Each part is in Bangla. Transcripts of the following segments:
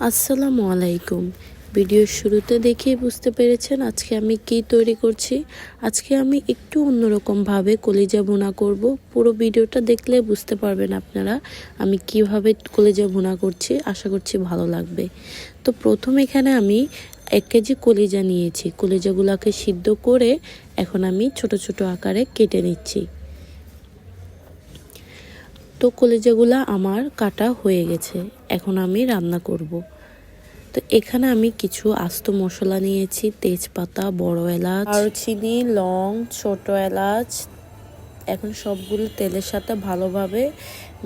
আসসালামু আলাইকুম। ভিডিওর শুরুতে দেখেই বুঝতে পেরেছেন আজকে আমি কি তৈরি করছি। আজকে আমি একটু অন্যরকমভাবে কলিজা ভুনা করব। পুরো ভিডিওটা দেখলে বুঝতে পারবেন আপনারা আমি কিভাবে কলিজা ভুনা করছি। আশা করছি ভালো লাগবে। তো প্রথম এখানে আমি 1 কেজি কলিজা নিয়েছি। কলিজাগুলোকে সিদ্ধ করে এখন আমি ছোট ছোট আকারে কেটে নিচ্ছি। তো কলিজাগুলা আমার কাটা হয়ে গেছে। এখন আমি রান্না করব। তো এখানে আমি কিছু আস্ত মশলা নিয়েছি, তেজপাতা, বড় এলাচ, দারুচিনি, লং, ছোট এলাচ। এখন সবগুলো তেলের সাথে ভালোভাবে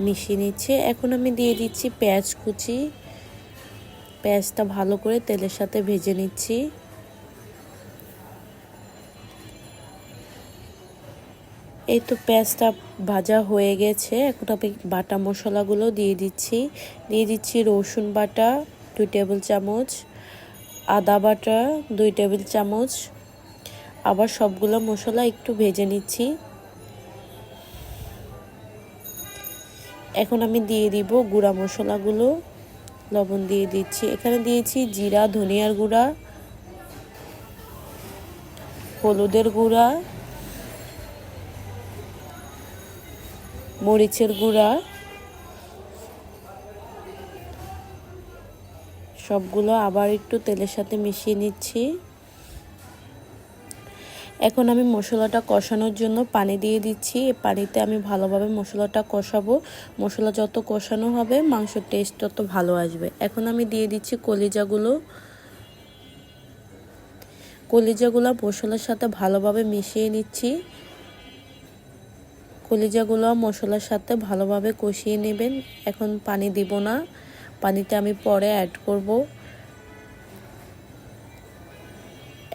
মিশিয়ে নিচ্ছি। এখন আমি দিয়ে দিচ্ছি পেঁয়াজ কুচি। পেঁয়াজটা ভালো করে তেলের সাথে ভেজে নিচ্ছি। এই তো পেঁয়াজটা ভাজা হয়ে গেছে। এখন আমি বাটা মশলাগুলো দিয়ে দিচ্ছি রসুন বাটা 2 টেবিল চামচ, আদা বাটা 2 টেবিল চামচ। আবার সবগুলো মশলা একটু ভেজে নিচ্ছি। এখন আমি দিয়ে দিব গুঁড়া মশলাগুলো। লবণ দিয়ে দিচ্ছি। এখানে দিয়েছি জিরা, ধনিয়ার গুঁড়া, হলুদের গুঁড়া, মরিচের গুঁড়া। সবগুলো আবার একটু তেলের সাথে মিশিয়ে নিচ্ছি। এখন আমি মশলাটা কষানোর জন্য পানি দিয়ে দিচ্ছি। এই পানিতে আমি ভালোভাবে মশলাটা কষাবো। মশলা যত কষানো হবে মাংসের টেস্ট তত ভালো আসবে। এখন আমি দিয়ে দিচ্ছি কলিজাগুলো মশলার সাথে ভালোভাবে মিশিয়ে নিচ্ছি। কলিজাগুলো মশলার সাথে ভালোভাবে কষিয়ে নেবেন। এখন পানি দিব না, পানিতে আমি পরে অ্যাড করব।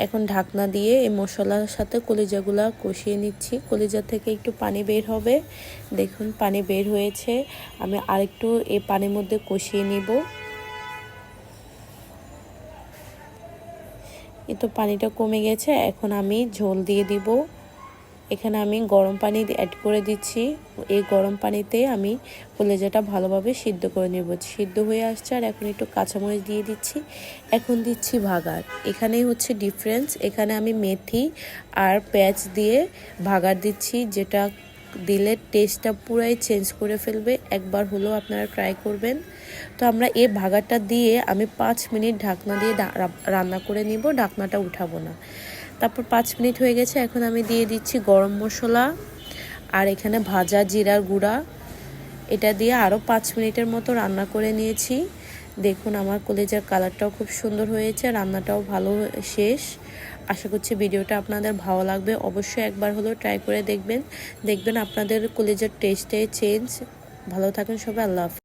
এখন ঢাকনা দিয়ে এই মশলার সাথে কলিজাগুলো কষিয়ে নিচ্ছি। কলিজা থেকে একটু পানি বের হবে। দেখুন পানি বের হয়েছে। আমি আরেকটু এই পানির মধ্যে কষিয়ে নিব। এই তো পানিটা কমে গেছে। এখন আমি ঝোল দিয়ে দিব। এখানে আমি গরম পানি অ্যাড করে দিচ্ছি। এই গরম পানিতে আমি কলিজাটা ভালোভাবে সিদ্ধ করে নেব। সিদ্ধ হয়ে আসছে। আর এখন একটু কাঁচামরিচ দিয়ে দিচ্ছি। এখন দিচ্ছি ভাগার। এখানেই হচ্ছে ডিফারেন্স। এখানে আমি মেথি আর পেঁয়াজ দিয়ে ভাগার দিচ্ছি, যেটা দিলে টেস্টটা পুরাই চেঞ্জ করে ফেলবে। একবার হলেও আপনারা ট্রাই করবেন। তো আমরা এই ভাগারটা দিয়ে আমি 5 মিনিট ঢাকনা দিয়ে রান্না করে নিব। ঢাকনাটা উঠাবো না। তারপর 5 মিনিট হয়ে গেছে। এখন আমি দিয়ে দিচ্ছি গরম মশলা আর এখানে ভাজা জিরার গুঁড়া। এটা দিয়ে আরও 5 মিনিটের মতো রান্না করে নিয়েছি। দেখুন আমার কলিজার কালারটাও খুব সুন্দর হয়েছে, রান্নাটাও ভালো শেষ। আশা করছি ভিডিওটা আপনাদের ভালো লাগবে। অবশ্যই একবার হলেও ট্রাই করে দেখবেন আপনাদের কলিজার টেস্টে চেঞ্জ। ভালো থাকেন সবাই। আল্লাহ হাফেজ।